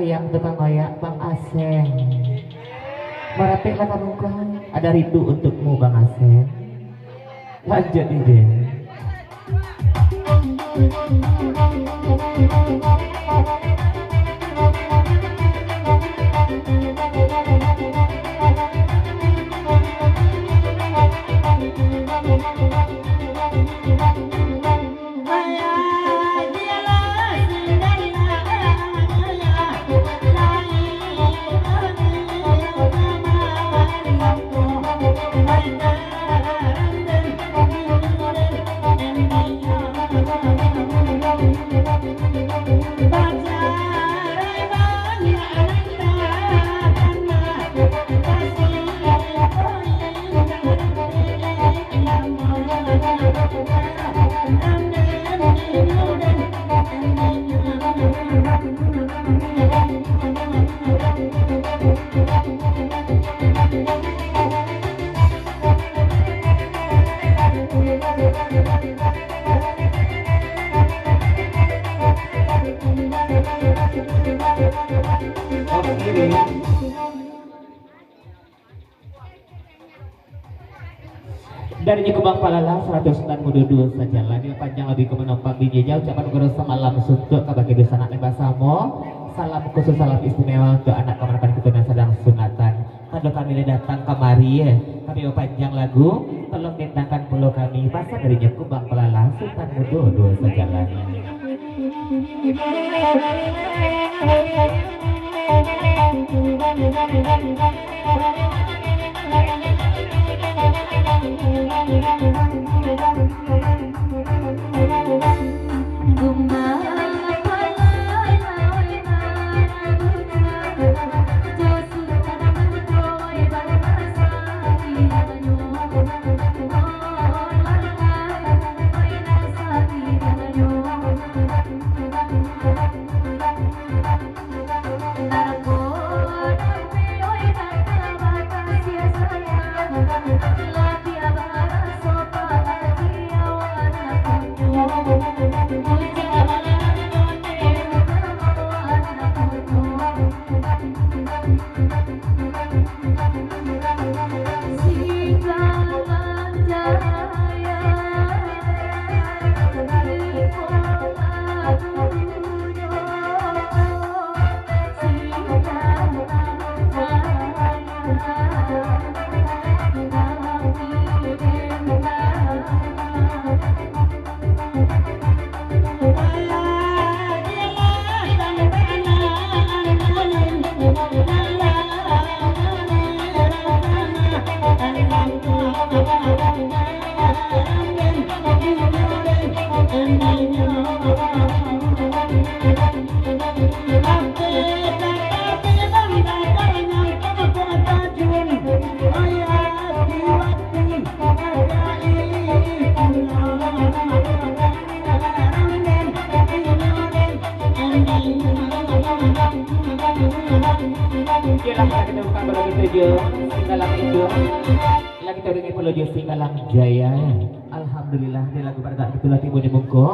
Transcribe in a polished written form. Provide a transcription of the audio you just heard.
hayang tukang ngoyak Bang Aseng. Merapik lah kamu kan. Ada rindu untukmu Bang Aseng. Lanjut ide. Dari Kubang Palala 192 saja lagi panjang lebih ke menopang di jauh ucapan guru semalam suntuk kabagi desa anak basamo. Salam khusus salam istimewa untuk anak kemenakan keturunan sedang sunatan. Kado kami datang kemari ya. Kami panjang lagu tolong ditangkan pulau kami pasar dari Kubang Palala Sultan Mudo saja lagi. Lagi kita udah Jaya. Alhamdulillah di lagu pada itu lagi mau dimungko.